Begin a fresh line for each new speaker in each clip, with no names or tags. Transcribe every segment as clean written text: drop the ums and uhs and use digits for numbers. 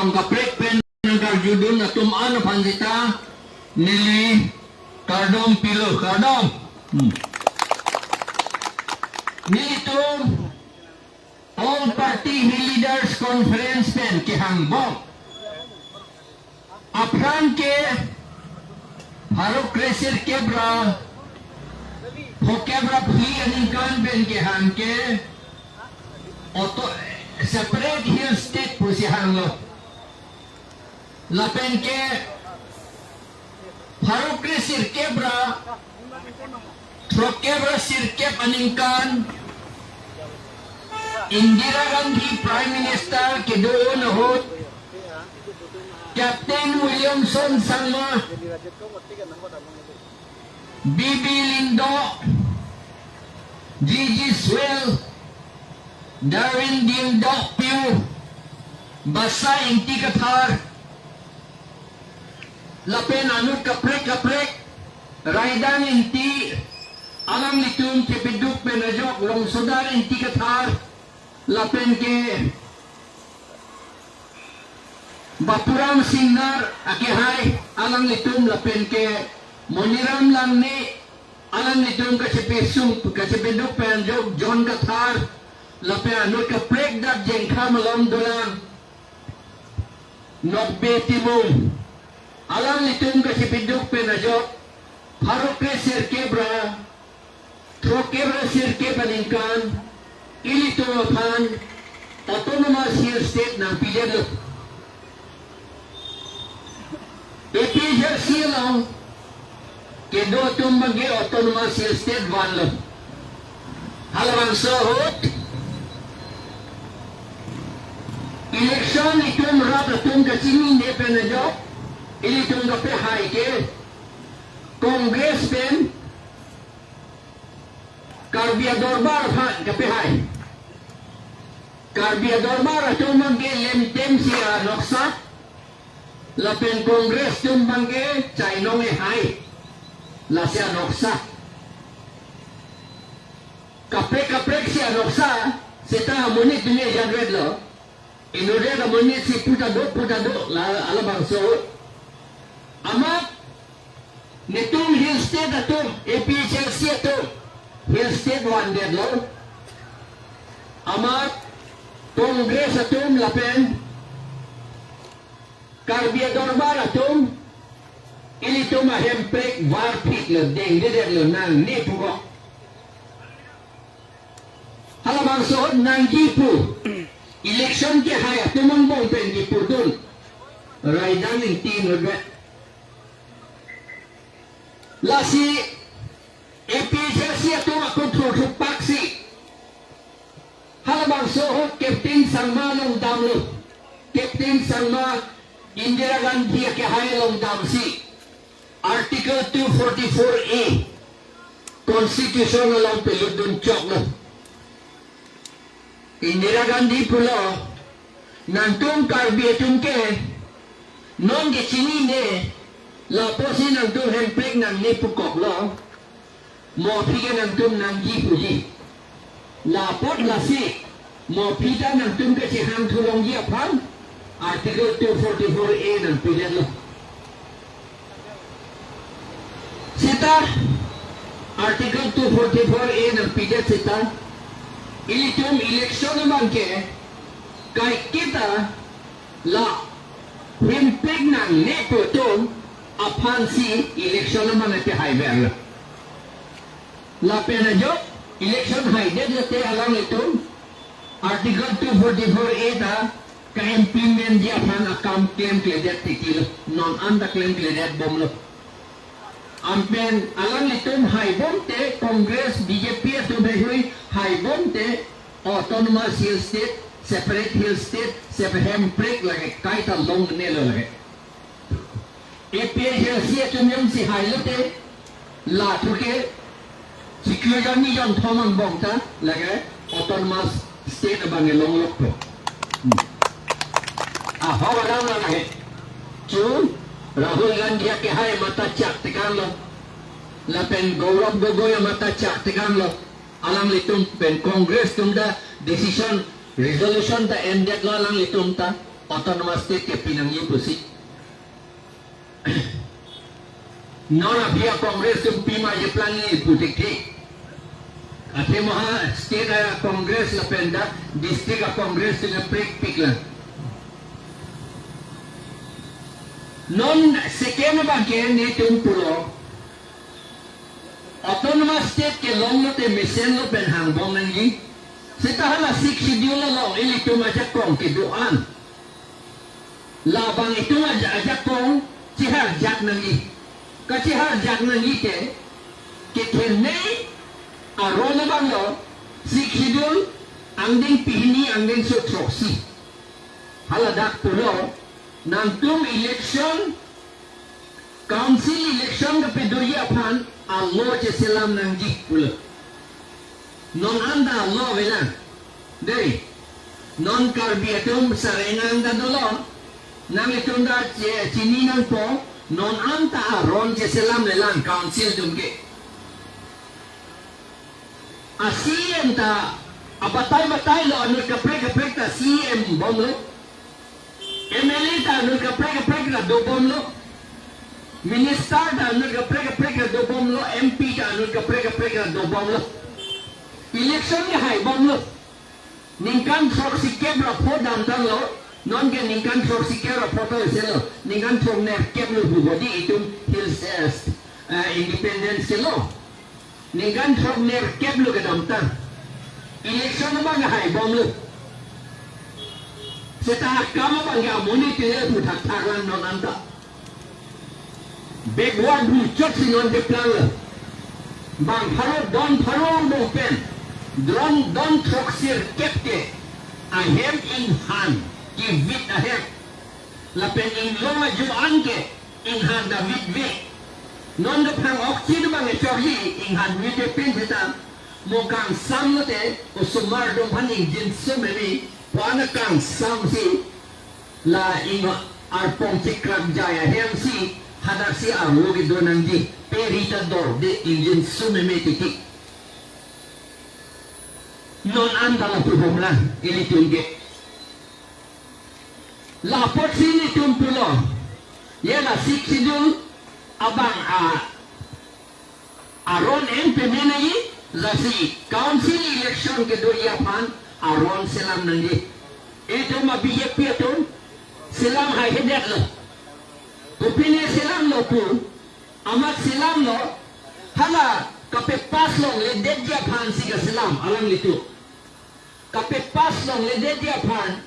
tong kaprek pen ng karjudon na tumaan na pansita nili kardom pilo kardom. Nito all party leaders conference pen kihangbong. Apran ke harok kresir kebra ho kebra phi aninkan pen kihanke oto separate hill state pusihan lo lapen ke harok kresir kebra Trokebra sirkep aningkan Indira Gandhi Prime Minister ke doon nahot Captain Williamson Sangma Bibi Lindo Gigi Swell Darwin Dindo Pew Basa Inti Kathar Lapen Anut Kaprek Raidan Inti Alam nitum kepiduk penajok longsodan inti kathar lapen ke Bapuram Sinnar akihai alam nitum lapen ke Moniram Langni alam nitum kasepiduk penajok John kathar lapen anut kaprek dat jengkha malam dolang nokbe timung alam nitum kasepiduk penajok Faruk Kesir Kebra Trokebra sirke paningkan ilito pan autonomous hill state ng PDL. Epijer silang kedo tumbagi autonomous hill state vanlo. Halaman sohot election itum rap atum kasini ne penajo ilitum kape haike Congress pen Karbia Dorbar han kapihai Karbia Dorbar tumang ke lemtem siya noksa lapen Kongres tumang ke Chainong e hai la siya noksa kaprek siya noksa seta munit dunia jadwed lo inode ka munit si putado la alabang so amat nitum hill state atum APHLC atum Hill State one dead law. Amat Congress atum lapen Karbia Dorbar atum ilito mahemprek warpik lo deng dead lo nang nipugo. Halabang sood nang gipu election ke haya tumambong pen gipu dun raidan ng team rebet lasi APHLC atum kontrol paksi halabang sohot Captain Sangma long damlo Captain Sangma Indira Gandhi ke hai long damsi Article 244A Constitution long peludun chok lo Indira Gandhi pulo nantung karbiatum ke non ke chini ne la posi nantung hemprek nang nipukok lo mo pika ng tum ng gipuji lapot lasi mo pita ng tum kasi ham tulong yapang Article 244A ng pinelo sita Article 244A ng pidet sita ilitum eleksyon naman ke kay kita la himpig ng nepotum apan si eleksyon naman at haiber la penajok election haided late alang itu Article 244A ta ka implement dia pan account claim kledet tikil non anda claim kledet bomlo ampen alang itu haibom te Congress BJP to behui haibom te autonomous hill state separate hill state separate handbrake lagi kaita long nelo lagi APHLC to nyam si hailote la tuke Siklujan ni yang thomang bongta lagi autonomous state abang long lok pe. Hawa dalam lagi. Cun Rahul Gandhi ke hai mata cak tekan lo. Lapen Gaurav Gogoi mata cak tekan lo. Alang litum pen Congress tum da decision resolution ta ended lo alang litum ta autonomous state ke pinangnya pusi. Nona via Congress tum pima je plangi putik ti. Ate maha state Congress la penda, district Congress tu prek pik la. Non second bangke ni tum pulo. Autonomous state ke long lo te mesen lo pen hang bom nangi. Setahala 6 schedule lo long ili tum aja kong ke doan. Labang itu aja kong cihar jak nangi. Kacihar jak nangi ke kene aron bang lo 6 schedule angding pihini angding so troksi. Haladak pulo nantum election council election ke pedoria pan Allah je selam nangi pulo. Non anda Allah velan. Dari non karbiatum sarengan da dolo. Nang itunda chini nang po non anta ron je selam lelan council dumge. Asiem ta abatay lo anu kapre ta CM bom lo. MLA ta anu kapre ta do bom lo. Minister ta anu kapre ta do bom lo. MP ta anu kapre ta do bom lo. Election ni hai bom lo. Ningkan sok sikep rapor dan lo. Non ke ningkan sok sikep rapor to selo. Ningkan sok ner kep lo budi itu hills independence lo. Ningkan sok ner kep lo ke damtan. Election ba nga hai bom lo. Setahak kama ba nga muni tile putak taran non anta. Backward bucot sinon de plan lo. Bang pharo don pharo mo pen. Don troksir kepke ahem in hand give it ahem lapen in loma juan ke in hand da vit non de pang oxide bang chorhi in hand vit pin heta mo kang sam te o sumar dom paning jin sumemi wana kang sam si la in arpong tikrak jaya hem si hadar si awogi donang di perita dor de in jin sumemi tiki non anda la pubomlan ili tulge la potsini tumpulo yela siksidul abang aron MP menayi la si council election ke doya pan aron selam nangi itu ma BJP itu selam hai hedat lo upine selam lo pu amat selam lo hala kape pas long le dedja pan siga selam alang itu kape pas long le dedja pan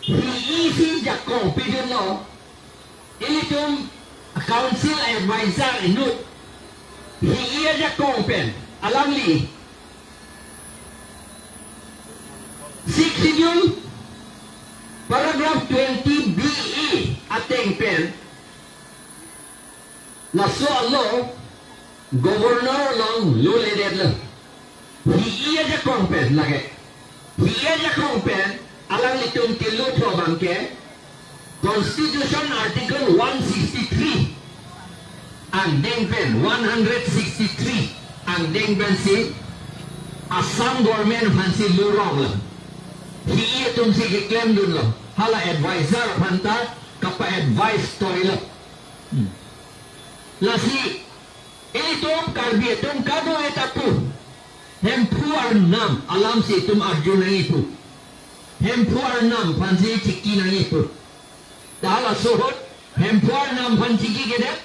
isi jakong pidun lo ilitum council advisor inut iya jakong pen alang li 6 schedule paragraph 20 BE ateng pen naso Allah Governor long lule dedlo. Iya je kompen lagi. Iya je kompen alang litum kilo thobang ke Constitution Article 163 ang dengpen 163 ang dengpen si Assam government fancy lurong lo. Iya tum si claim dun lo. Hala advisor panta kapa advice story lo. Lasi Itum karbiatum kado etapu hempuar nam alam si itum arjuna itu hempuar nam pansi ciki nang itu dala sohot hempuar nam panciki gede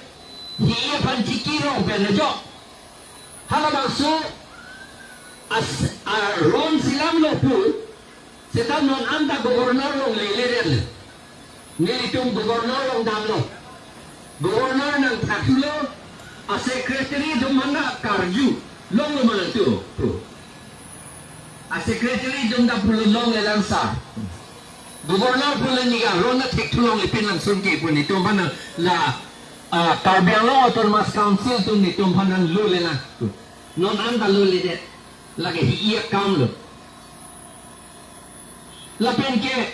hiya panciki rong penajo hala masu ron silam lo pu setam non anda gubernur long lelere nilitum gubernur long dam lo gubernur nang taklo a secretary dumanda karju long lo mana tu a secretary dumda pulu long le langsar gubernur pulu ni ga rona thik thulong ipin lang sunki pun itu mana la karbiang autonomous council tu ni tum panan lu le na non anda lu le de lagi iya kam lo la pen ke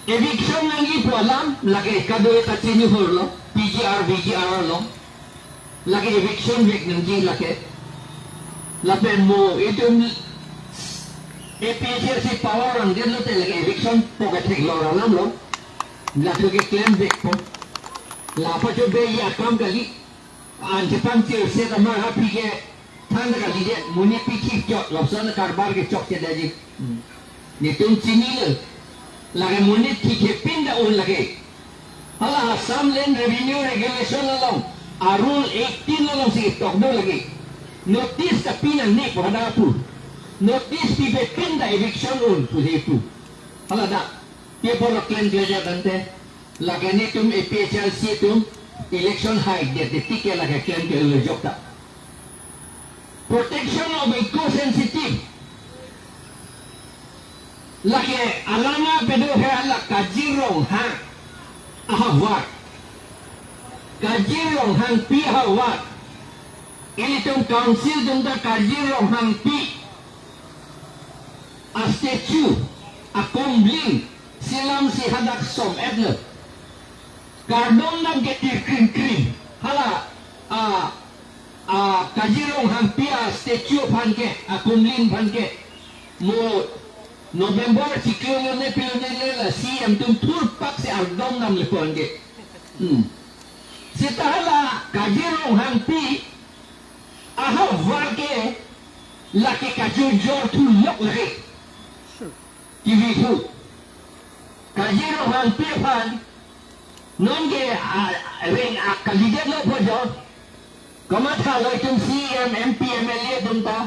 eviction nangi pualam lagi kado ta chini horlo VGR lo lagi eviction week nangi lagi lapen mo itu APHRC power ang din lo talaga eviction po katik lora lam lo. Lato ke claim back po. Lapa jo be ya kam kali. Anjepang che se ta ma happy ke thang kali de muni pichi chok lobsan karbar ke chok che daji. Ni tum chini le. Lage muni ठीक है पिंड उन लगे हाला Assam land revenue regulation ललों आरुल 18 ललों से तोड़ो लगे नोटिस का पिन ने पढ़ा पु नोटिस की बे पिंड एविक्शन उन पुजे पु हाला दा ये बोलो क्लेम दिया बनते लगे ने तुम एपीएचएलसी तुम इलेक्शन हाइक दे टिके लगे क्लेम के लिए जोता protection of eco sensitive lagi alama pedo he ala kajirong hang ahawat kajirong hang pi ahawat ini tum council tum da kajirong hang pi a statue a kombling silam si hadak som edle kardon nam getir krim krim hala kajirong hang pi a statue phanke a kombling phanke mo November sikyo ne pilone la CM tum tur pak se ardom nam lepon ge sitahala kajirong hampi aha warke laki kajujor tu lok lagi TV tu kajirong hampi pan non ge ring akalidet lo pojo kamatha lo tum CM MP MLA tum ta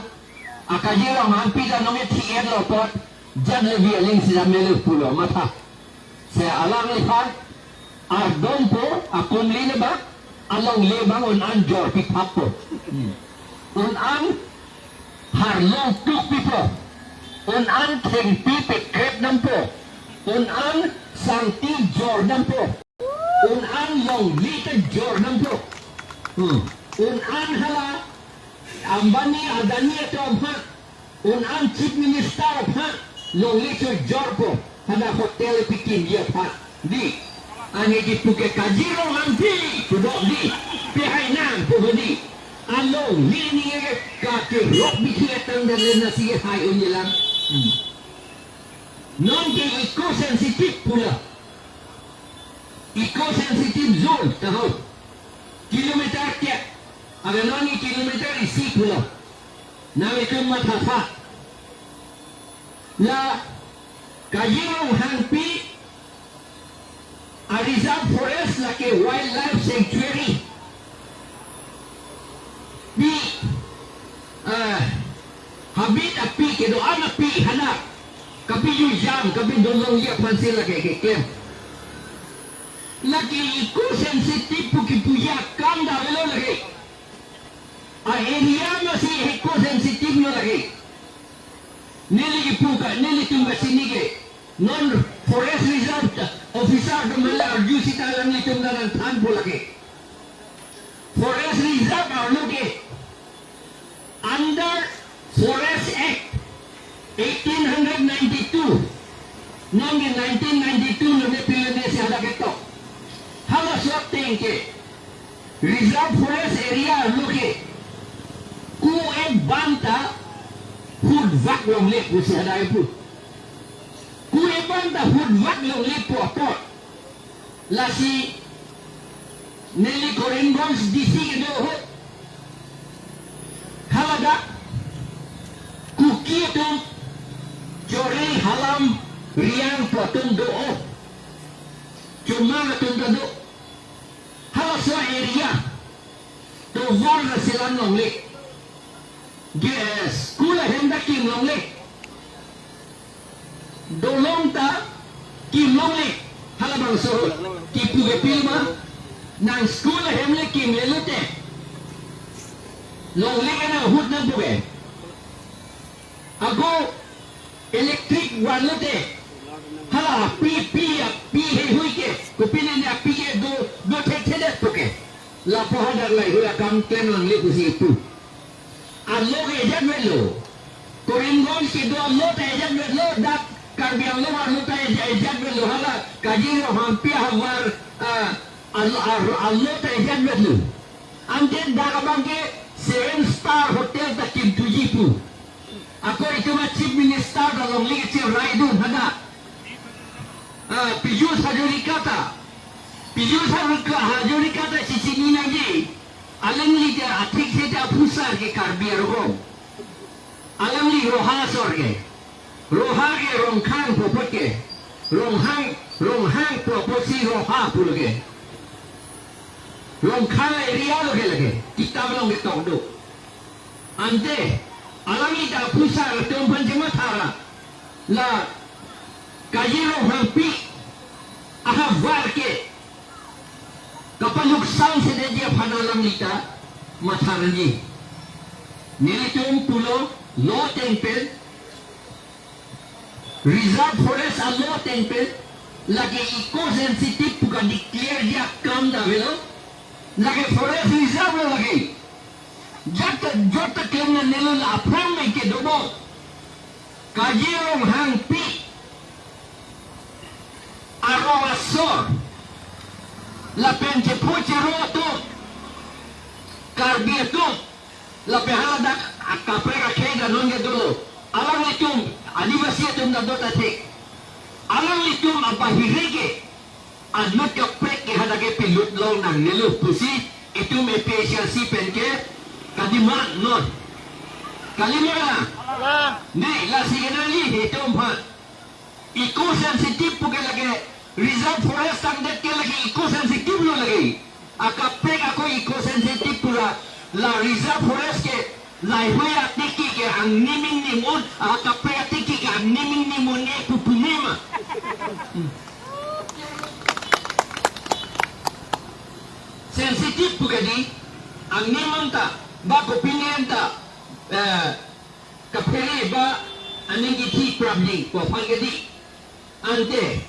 akajirong hampi da nonge TR lo pot jad lebih aling sila melu pulo mata saya alang lihat ardom po akum lina ba along lebang on an jor pick-up po on an harlong tuk pipo on an theng pipe krep nam po on an sangti jor nam po on an long lita jor nam po on an hala ambani adani ato amha on an chief minister amha long lito jorpo hada hotel pikin dia pat di ane di puke kajiro ampi tudok di pihai nam di along lini ka ke rock bikhetang dan nasi hai unyelang non ke eco sensitive pula eco sensitive zone tahu kilometer ke aga nani kilometer isi pula nawe ke matafa la kajirong hangpi a reserve forest la ke wildlife sanctuary bi habit api ke do ana pi hana kapi yu jam kapi dolong ya pansil la ke claim la ke eco sensitive puki puya kanda velo lagi a area masih eco sensitive no lagi Nili ipuka, nili tumba sinige non forest reserve officer dumala arju sita lang ni tumda ng than po lagi forest reserve arloke under Forest Act 1892 non 1992 nome pilone se hada keto hala swap ke reserve forest area arloke ku ek banta Hud vak long lip usi ada ibu. Kue banta hud vak long lip po apot. Lasi neli koringgons disi do ho. Halada kuki tum jori halam riang potong do o. Cuma tum do. Halaswa area. To vol silang long lip. Yes, kula henda kim long le. Dolong ta kim long le. Halabang so kipu ge pilma nang skula hemle kim le lute. Long le kana hut na buge. Ago electric wan lute. Hala pi he hui ke. Kupine ne pi ke do the de puke. La pohadar lai hu akam claim long le kusi itu. Allo ke jadwelo koringon ke do allo te jadwelo dak karbiang lo allo te jadwelo hala kajiro hampi hawar allo te jadwelo ante dak abang ke 7 star hotel ta kim tujipu Ako itu mah chief minister dalam liga chief raidun hada. Pijus hajurikata. Pijus hajurikata sisi ni lagi. Alam liga atik seta pusar ke karbiar rom. Alam liga rohasor ke. Roha ke rongkang popot ke. Ronghang proporsi roha pul ke. Rongkang area lo ke lagi. Kita belum ketong do. Ante alam liga pusar tumpan jematara. La kajiro hampi ahavar ke. Kapaluksan sa dia panalang lita matharani. Nilitong pulo law temple reserve forest a law temple lagi eco sensitive bukan declare dia kam dah belo lagi forest reserve lo lagi jata claim na nilo la apram mai ke dobo kajirong hangpi arawasor la penche poche roto karbieto la pehada akaprega kega nonge dulu alam itum adivasi itum da dota tek alam itum apa hirege adlut kaprek ke hada ke pilut long nang nelu pusi itum efisiensi penke kadiman non kalimara ni la sigenali itum ha eco sensitive puke lage reserve forest ang det ke lagi eco sensitive lo lagi akaprek ako eco sensitive pula la reserve forest ke lai huya tiki ke ang niming nimun akaprek tiki ke ang niming nimun e pupumima sensitive pugadi ang nimang ta ba kopinian ta kapere ba aning iti probably ko pagadi ante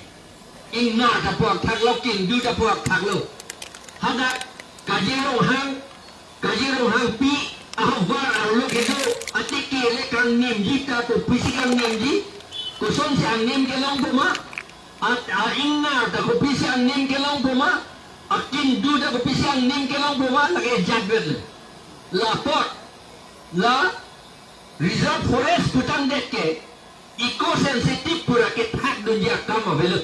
ingna dapuak thaklo king du dapuak thaklo hada kajirong hang pi ahvar arlo kedo atiki le kang nim jita to pisikang nim ji ko son si ang nim kelong puma at ingna da ko pisi ang nim kelong puma akin du da ko pisi ang nim kelong puma lagi jadwal la pot la reserve forest putang deke eco sensitive pura ke thak dunia kama belu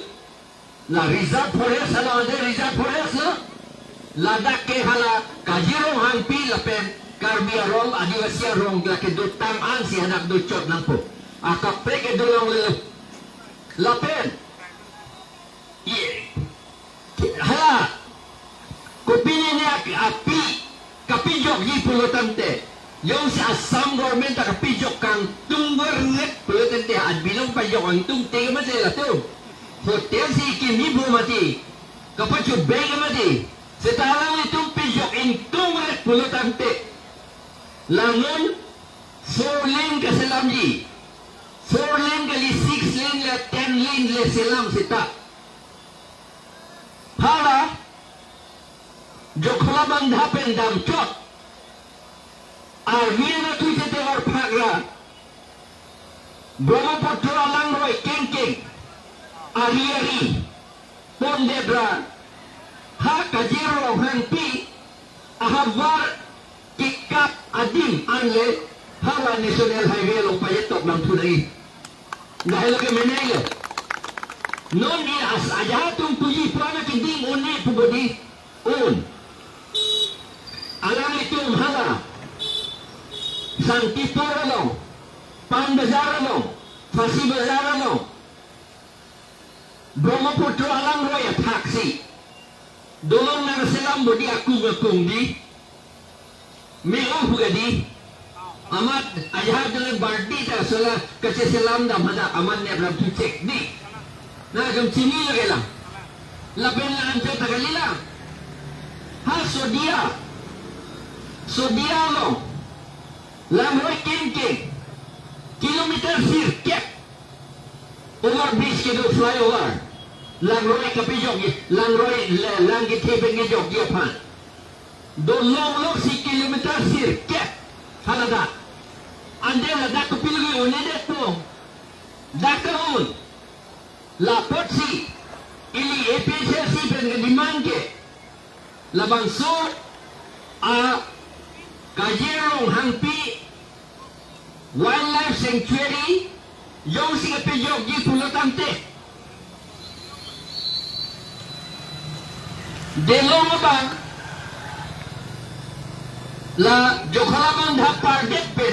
la reserve forest hala ade reserve forest la dak ke hala kajirong hangpi lapen karbia rong adivasi rong la ke dutang an si hanak ducot nampo akapre ke dolong le lapen hala kopini ni api kapijok yi pulutante yung si Assam government kapijok kang tunggur net pulutante at bilang pajok ang tungte ma sila to hotel si kini mati kapag bega mati setalang itong pijok in tungret pulutante langon 4 lane ka selamji 4 lane kali 6 lane le 10 lane le selam sita hala jokla bandha pendam chot arviana tu jete war phagra Brahmaputra langroi keng ari pondebra ha kajiro hangpi ahavar kikap adim anle hala national highway lo payetok nam thudai dahil ke menele non ni as ajatung tuji puana kinding uni pubodi un alam itu hala santipura lo pan bazar lo fasi bazar lo Brahmaputra alang roya taksi dolong nang selam bodi aku ngakung di meong bugadi amat ayah dengan bardi ta sala kace selam da mada aman ne bram tu cek di na gam sini lagi lah lapen la ante tagalila ha sodia lo lam roy king kilometer sirket over bridge ke do flyover langroy kapijok langroy langit heben ke jog dia pan do long si kilometer sirket halada ande la dak pilgi one de to dakun la potsi ili efficiency pen demand ke labang sur a kajirong hangpi wildlife sanctuary yung singapiyog di tulotante. Delo mo ba la jokalaman ha target pe